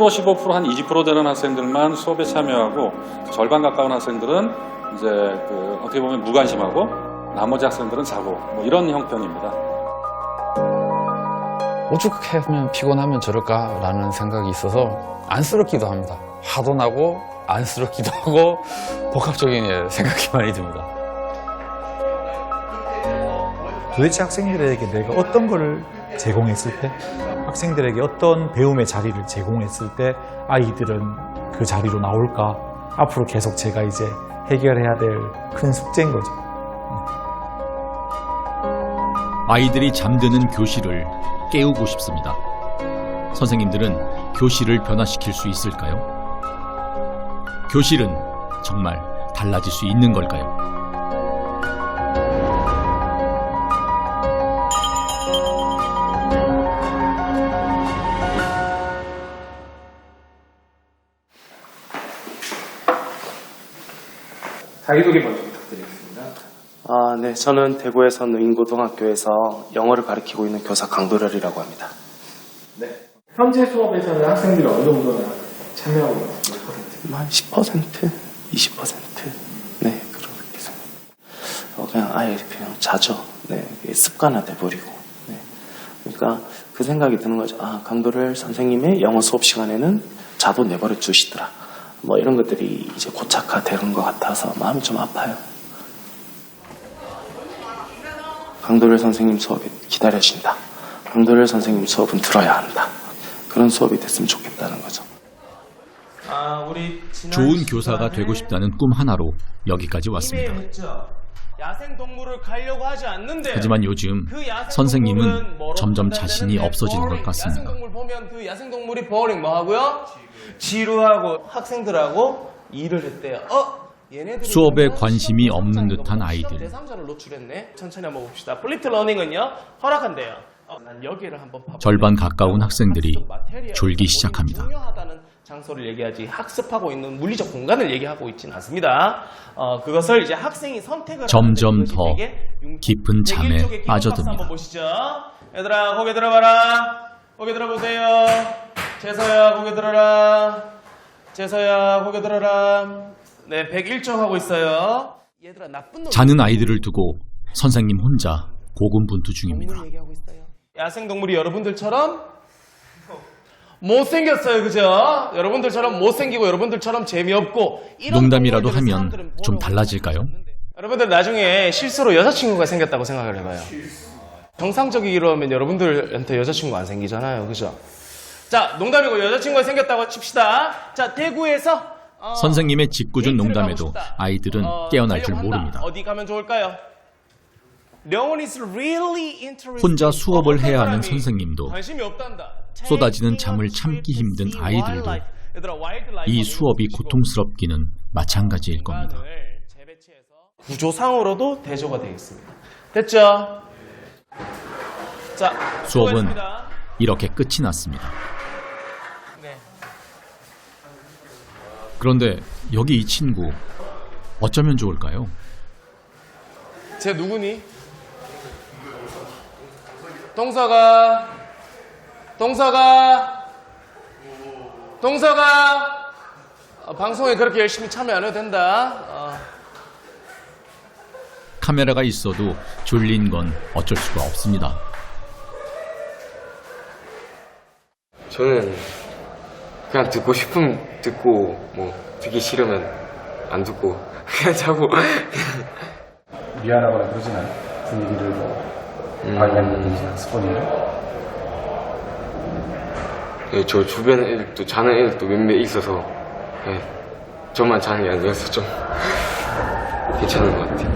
15%한 20% 되는 학생들만 수업에 참여하고 절반 가까운 학생들은 이제 어떻게 보면 무관심하고 나머지 학생들은 자고 뭐 이런 형편입니다. 오죽하면 피곤하면 저럴까라는 생각이 있어서 안쓰럽기도 합니다. 화도 나고 안쓰럽기도 하고 복합적인 생각이 많이 듭니다. 도대체 학생들에게 내가 어떤 걸 제공했을 때, 학생들에게 어떤 배움의 자리를 제공했을 때 아이들은 그 자리로 나올까? 앞으로 계속 제가 이제 해결해야 될 큰 숙제인 거죠. 아이들이 잠드는 교실을 깨우고 싶습니다. 선생님들은 교실을 변화시킬 수 있을까요? 교실은 정말 달라질 수 있는 걸까요? 자기소개 먼저 부탁드리겠습니다. 네, 저는 대구에서 노인고등학교에서 영어를 가르치고 있는 교사 강도렬이라고 합니다. 네. 현재 수업에서는 학생들이 어느 정도나 참여하고 있습니다? 한 10%? 20%? 네, 그렇게 생각합니다. 그냥 아예 그냥 자죠. 네, 습관화돼 버리고. 네. 그러니까 그 생각이 드는 거죠. 강도렬 선생님의 영어 수업 시간에는 자도 내버려 두시더라. 뭐 이런 것들이 이제 고착화되는 것 같아서 마음이 좀 아파요. 강도렬 선생님 수업이 기다려진다. 강도렬 선생님 수업은 들어야 한다. 그런 수업이 됐으면 좋겠다는 거죠. 좋은 교사가 되고 싶다는 꿈 하나로 여기까지 왔습니다. 야생 동물을 가려고 하지 않는데. 하지만 요즘 선생님은 점점 자신이 없어지는 것 같습니다. 야생동물 보면 그 야생동물이 버링 뭐 하고요? 지루하고 학생들하고 일을 했대요. 수업에 관심이 없는 듯한 아이들. 대상자를 노출했네. 천천히 한번 봅시다. 플립트 러닝은요 허락한대요. 난 여기를 한번 봐볼게요. 절반 가까운 학생들이 졸기 시작합니다. 중요하다는 장소를 얘기하지 학습하고 있는 물리적 공간을 얘기하고 있지는 않습니다. 그것을 이제 학생이 선택을 점점 더 깊은 잠에 빠져듭니다. 한번 보시죠. 얘들아 고개 들어봐라. 고개 들어보세요. 재서야 고개 들어라. 재서야 고개 들어라. 네, 101점 하고 있어요. 얘들아 나쁜 놈. 자는 아이들을 두고 선생님 혼자 고군분투 중입니다. 야생 동물이 여러분들처럼 못생겼어요, 그죠? 여러분들처럼 못생기고 여러분들처럼 재미없고. 농담이라도 하면 좀 달라질까요? 여러분들 나중에 실수로 여자친구가 생겼다고 생각을 해봐요. 정상적이기로 하면 여러분들한테 여자친구 안 생기잖아요, 그죠? 자, 농담이고 여자친구가 생겼다고 칩시다. 자, 대구에서 선생님의 짓궂은 농담에도 아이들은 깨어날 줄 모릅니다. 어디 가면 좋을까요? 혼자 수업을 해야 하는 선생님도 관심이 없단다. 쏟아지는 잠을 참기 힘든 아이들도 이 수업이 고통스럽기는 마찬가지일 겁니다. 구조상으로도 대조가 되겠습니다. 됐죠? 자, 수업은 수고했습니다. 이렇게 끝이 났습니다. 네. 그런데 여기 이 친구 어쩌면 좋을까요? 쟤 누구니? 동서가 방송에 그렇게 열심히 참여 안 해도 된다. 카메라가 있어도 졸린 건 어쩔 수가 없습니다. 저는 그냥 듣고 싶으면 듣고 뭐 듣기 싫으면 안 듣고 그냥 자고 미안하거나 그러진 않아요? 분위기를 방해한다든지 학습원이를? 예, 저 주변 애들도 자는 애들도 몇몇 있어서 예, 저만 자는 게 아니어서 좀 괜찮은 것 같아요.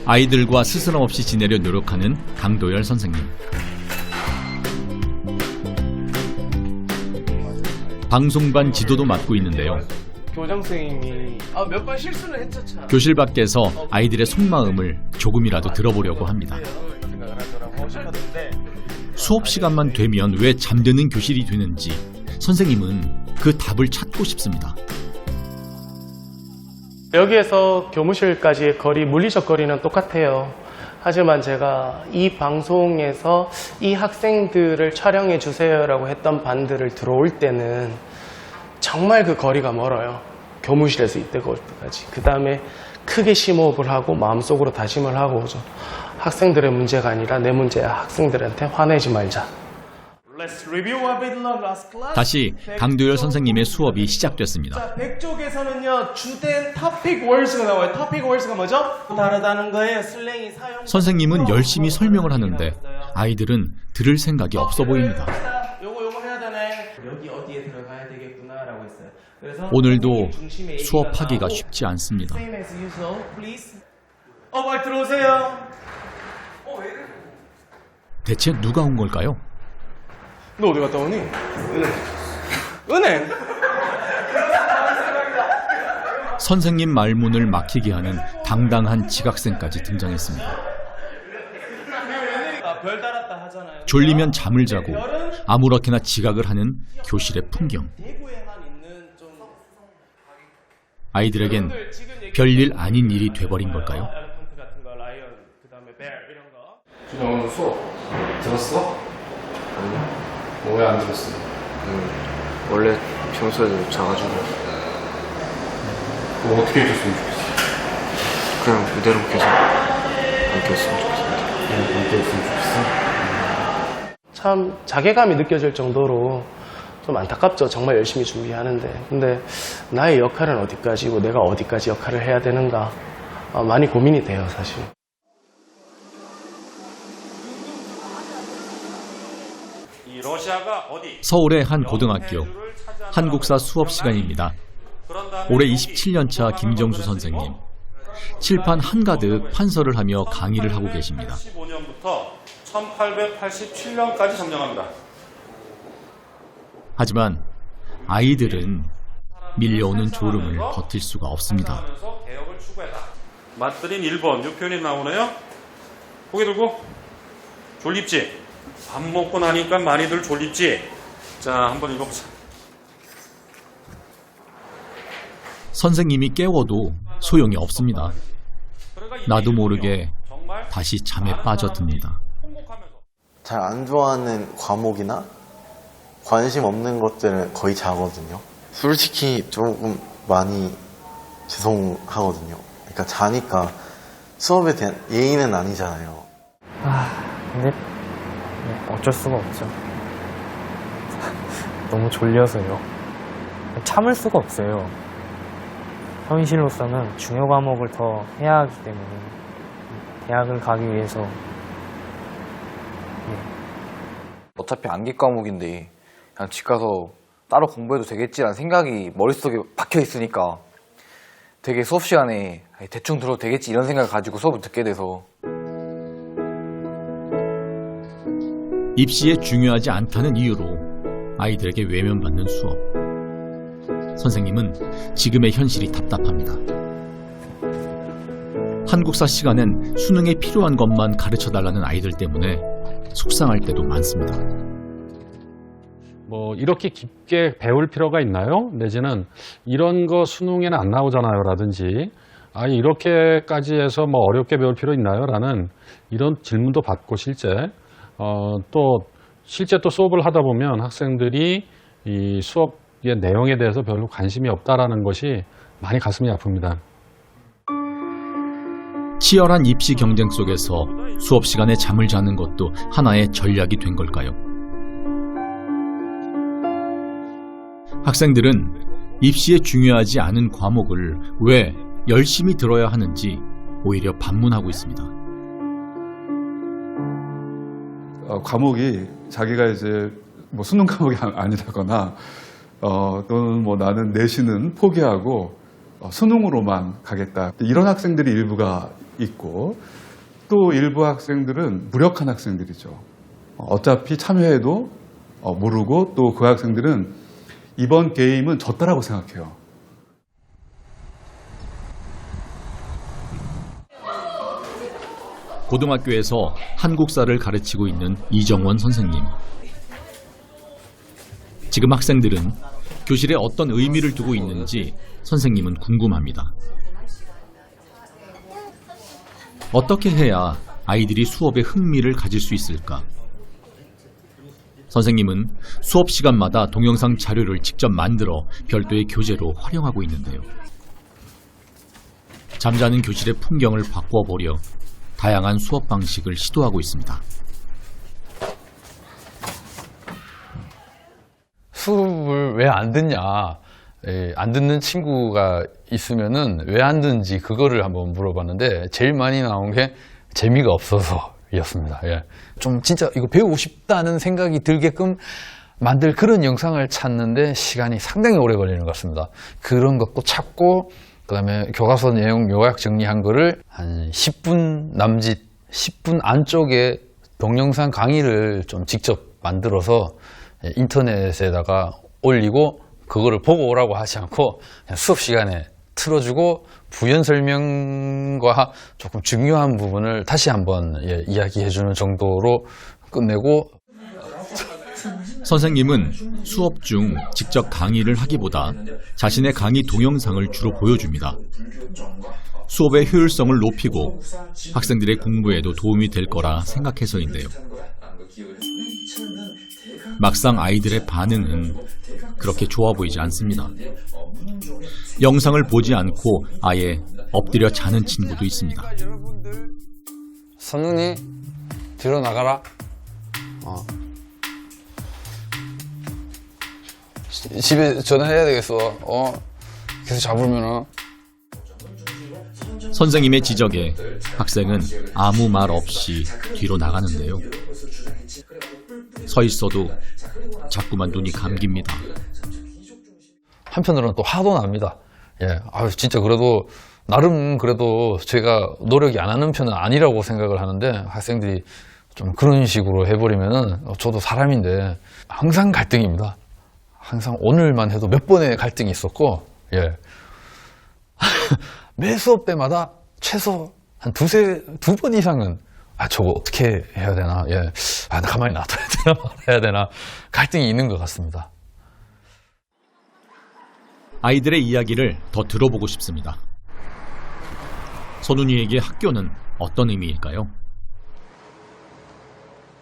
아이들과 스스럼 없이 지내려 노력하는 강도열 선생님. 방송반 지도도 맡고 있는데요. 교장 선생님이 몇 번 실수는 했죠, 참. 교실 밖에서 아이들의 속마음을 조금이라도 들어보려고 합니다. 생각을 하더라고 싶었는데 수업 시간만 되면 왜 잠드는 교실이 되는지 선생님은 그 답을 찾고 싶습니다. 여기에서 교무실까지의 거리, 물리적 거리는 똑같아요. 하지만 제가 이 방송에서 이 학생들을 촬영해 주세요라고 했던 반들을 들어올 때는 정말 그 거리가 멀어요. 교무실에서 이때까지. 그 다음에 크게 심호흡을 하고 마음속으로 다짐을 하고 오죠. 학생들의 문제가 아니라 내 문제야. 학생들한테 화내지 말자. 다시 강도열 선생님의 수업이 시작됐습니다. 자, 100쪽에서는요 주된 토픽 월스가 나와요. 토픽 월스가 뭐죠? 다르다는 거예요. 슬랭이 사용. 선생님은 열심히 설명을 하는데 아이들은 들을 생각이 없어 보입니다. 요거 해야 되네. 여기 어디에 들어가야 되겠구나라고 했어요. 그래서 오늘도 수업하기가 쉽지 않습니다. Same as usual, please. 빨리 들어오세요. 대체 누가 온 걸까요? 너 어디 갔다 오니? 은행? 선생님 말문을 막히게 하는 당당한 지각생까지 등장했습니다. 별 달았다 하잖아요. 졸리면 잠을 자고 아무렇게나 지각을 하는 교실의 풍경. 아이들에겐 별일 아닌 일이 돼버린 걸까요? 오늘 수업 들었어? 아니요. 왜 안 들었어? 원래 평소에도 자가지고 뭐 어떻게 해줬으면 좋겠어? 그냥 그대로 계속 안 꼈으면 좋겠습니다. 안 들었으면 좋겠어? 참 자괴감이 느껴질 정도로 좀 안타깝죠. 정말 열심히 준비하는데. 근데 나의 역할은 어디까지고 내가 어디까지 역할을 해야 되는가 많이 고민이 돼요, 사실. 서울의 한 고등학교 한국사 수업 시간입니다. 올해 27년차 김정수 선생님. 칠판 한가득 판서를 하며 강의를 하고 계십니다. 15년부터 1887년까지 점령합니다. 하지만 아이들은 밀려오는 졸음을 버틸 수가 없습니다. 개혁을 추구했다. 맞들인 1번 이 표현이 나오네요. 고개 들고 졸립지? 밥 먹고 나니까 많이들 졸립지? 자, 한번 읽어보자. 선생님이 깨워도 소용이 없습니다. 나도 모르게 다시 잠에 빠져듭니다. 잘 안 좋아하는 과목이나 관심 없는 것들은 거의 자거든요. 솔직히 조금 많이 죄송하거든요. 그러니까 자니까 수업에 대한 예의는 아니잖아요. 근데 어쩔 수가 없죠. 너무 졸려서요. 참을 수가 없어요. 현실로서는 중요 과목을 더 해야 하기 때문에 대학을 가기 위해서. 어차피 암기 과목인데 그냥 집 가서 따로 공부해도 되겠지라는 생각이 머릿속에 박혀 있으니까 되게 수업 시간에 대충 들어도 되겠지 이런 생각을 가지고 수업을 듣게 돼서. 입시에 중요하지 않다는 이유로 아이들에게 외면받는 수업. 선생님은 지금의 현실이 답답합니다. 한국사 시간엔 수능에 필요한 것만 가르쳐달라는 아이들 때문에 속상할 때도 많습니다. 뭐 이렇게 깊게 배울 필요가 있나요? 내지는 이런 거 수능에는 안 나오잖아요 라든지 이렇게까지 해서 뭐 어렵게 배울 필요 있나요? 라는 이런 질문도 받고 실제 또 수업을 하다 보면 학생들이 이 수업의 내용에 대해서 별로 관심이 없다라는 것이 많이 가슴이 아픕니다. 치열한 입시 경쟁 속에서 수업 시간에 잠을 자는 것도 하나의 전략이 된 걸까요? 학생들은 입시에 중요하지 않은 과목을 왜 열심히 들어야 하는지 오히려 반문하고 있습니다. 과목이 자기가 이제 뭐 수능 과목이 아니라거나 또는 뭐 나는 내신은 포기하고 수능으로만 가겠다. 이런 학생들이 일부가 있고 또 일부 학생들은 무력한 학생들이죠. 어차피 참여해도 모르고 또 그 학생들은 이번 게임은 졌다라고 생각해요. 고등학교에서 한국사를 가르치고 있는 이정원 선생님. 지금 학생들은 교실에 어떤 의미를 두고 있는지 선생님은 궁금합니다. 어떻게 해야 아이들이 수업에 흥미를 가질 수 있을까? 선생님은 수업 시간마다 동영상 자료를 직접 만들어 별도의 교재로 활용하고 있는데요. 잠자는 교실의 풍경을 바꿔보려 다양한 수업 방식을 시도하고 있습니다. 수업을 왜 안 듣냐, 안 듣는 친구가 있으면은 왜 안 듣는지 그거를 한번 물어봤는데 제일 많이 나온 게 재미가 없어서였습니다. 예. 좀 진짜 이거 배우고 싶다는 생각이 들게끔 만들 그런 영상을 찾는데 시간이 상당히 오래 걸리는 것 같습니다. 그런 것도 찾고 그다음에 교과서 내용 요약 정리한 거를 한 10분 남짓, 10분 안쪽에 동영상 강의를 좀 직접 만들어서 인터넷에다가 올리고 그거를 보고 오라고 하지 않고 그냥 수업 시간에 틀어주고 부연 설명과 조금 중요한 부분을 다시 한번 이야기해주는 정도로 끝내고. 선생님은 수업 중 직접 강의를 하기보다 자신의 강의 동영상을 주로 보여줍니다. 수업의 효율성을 높이고 학생들의 공부에도 도움이 될 거라 생각해서인데요. 막상 아이들의 반응은 그렇게 좋아 보이지 않습니다. 영상을 보지 않고 아예 엎드려 자는 친구도 있습니다. 선웅이 뒤로 나가라. 집에 전화해야 되겠어. 계속 잡으면은. 선생님의 지적에 학생은 아무 말 없이 뒤로 나가는데요. 서 있어도 자꾸만 눈이 감깁니다. 한편으로는 또 화도 납니다. 예, 진짜 그래도 나름 그래도 제가 노력이 안 하는 편은 아니라고 생각을 하는데 학생들이 좀 그런 식으로 해버리면은 저도 사람인데 항상 갈등입니다. 항상 오늘만 해도 몇 번의 갈등이 있었고, 예. 매 수업 때마다 최소 한 두 번 이상은 저거 어떻게 해야 되나, 예. 나 가만히 놔둬야 되나 말아야 되나 갈등이 있는 것 같습니다. 아이들의 이야기를 더 들어보고 싶습니다. 선훈이에게 학교는 어떤 의미일까요?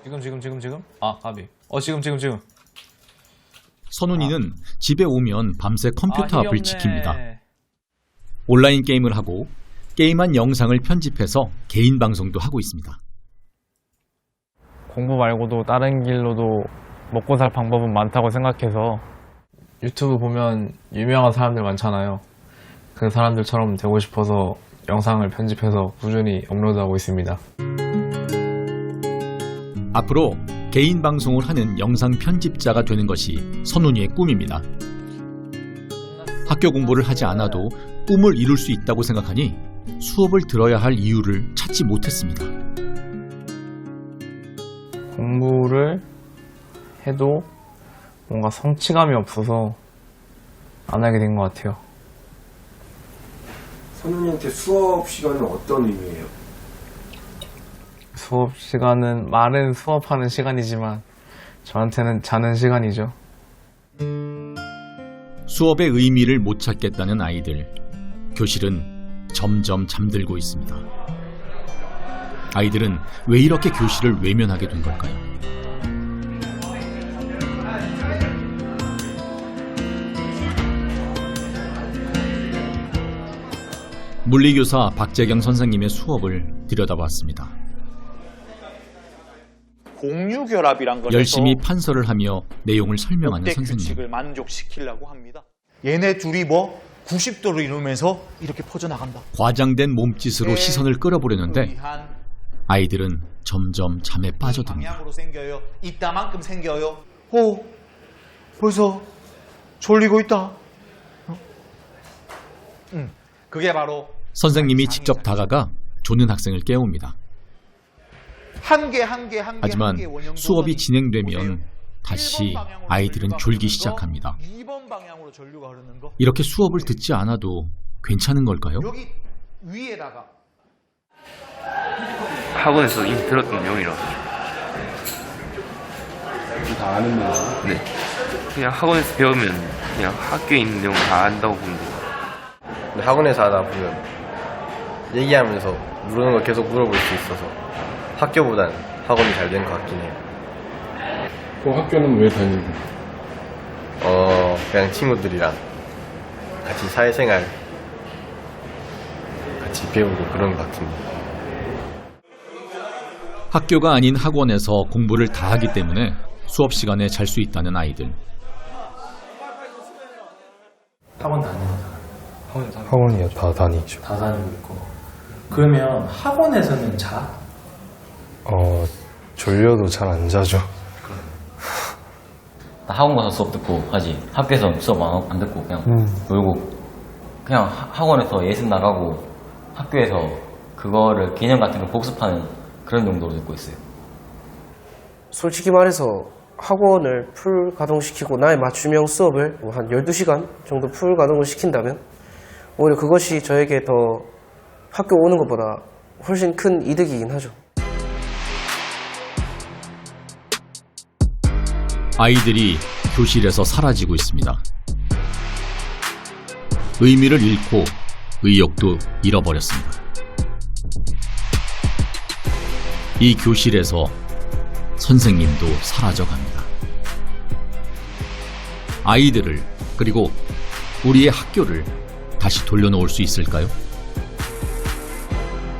지금? 가비. 지금. 선훈이는 집에 오면 밤새 컴퓨터 앞을 지킵니다. 온라인 게임을 하고 게임한 영상을 편집해서 개인 방송도 하고 있습니다. 공부 말고도 다른 길로도 먹고 살 방법은 많다고 생각해서 유튜브 보면 유명한 사람들 많잖아요. 그 사람들처럼 되고 싶어서 영상을 편집해서 꾸준히 업로드하고 있습니다. 앞으로 개인 방송을 하는 영상 편집자가 되는 것이 선훈이의 꿈입니다. 학교 공부를 하지 않아도 꿈을 이룰 수 있다고 생각하니 수업을 들어야 할 이유를 찾지 못했습니다. 공부를 해도 뭔가 성취감이 없어서 안 하게 된 것 같아요. 선훈이한테 수업 시간은 어떤 의미예요? 수업 시간은 말은 수업하는 시간이지만 저한테는 자는 시간이죠. 수업의 의미를 못 찾겠다는 아이들. 교실은 점점 잠들고 있습니다. 아이들은 왜 이렇게 교실을 외면하게 된 걸까요? 물리교사 박재경 선생님의 수업을 들여다봤습니다. 공유결합이란 걸 열심히 판서를 하며 내용을 설명하는 역대 선생님. 규칙을 만족시키려고 합니다. 얘네 둘이 90도로 이루면서 이렇게 퍼져나간다. 과장된 몸짓으로 시선을 끌어보려는데 아이들은 점점 잠에 빠져듭니다. 방향으로 생겨요. 이따만큼 생겨요. 벌써 졸리고 있다. 그게 바로 선생님이 직접 다가가 조는 학생을 깨웁니다. 한 개 하지만 수업이 진행되면 다시 아이들은 졸기 시작합니다. 2번 방향으로 전류가 흐르는 거. 이렇게 수업을 듣지 않아도 괜찮은 걸까요? 여기 위에다가 학원에서 이미 들었던 내용이라 다 아는 내용? 네, 그냥 학원에서 배우면 그냥 학교에 있는 내용 다 안다고 보면 돼요. 근데 학원에서 하다 보면 얘기하면서 모르는 걸 계속 물어볼 수 있어서 학교보단 학원이 잘 된 것 같긴 해요. 그 학교는 왜 다니고? 그냥 친구들이랑 같이 사회생활 같이 배우고 그런 것 같은데. 학교가 아닌 학원에서 공부를 다 하기 때문에 수업 시간에 잘 수 있다는 아이들. 학원 다니는 사람. 학원이요, 다 다니죠. 다 다니고 있고. 그러면 학원에서는 자? 졸려도 잘 안 자죠. 학원 가서 수업 듣고 하지. 학교에서 수업 안 듣고 그냥 놀고. 그냥 학원에서 예습 나가고 학교에서 그거를 개념 같은 걸 복습하는 그런 용도로 듣고 있어요. 솔직히 말해서 학원을 풀 가동시키고 나의 맞춤형 수업을 한 12시간 정도 풀 가동을 시킨다면 오히려 그것이 저에게 더 학교 오는 것보다 훨씬 큰 이득이긴 하죠. 아이들이 교실에서 사라지고 있습니다. 의미를 잃고 의욕도 잃어버렸습니다. 이 교실에서 선생님도 사라져갑니다. 아이들을 그리고 우리의 학교를 다시 돌려놓을 수 있을까요?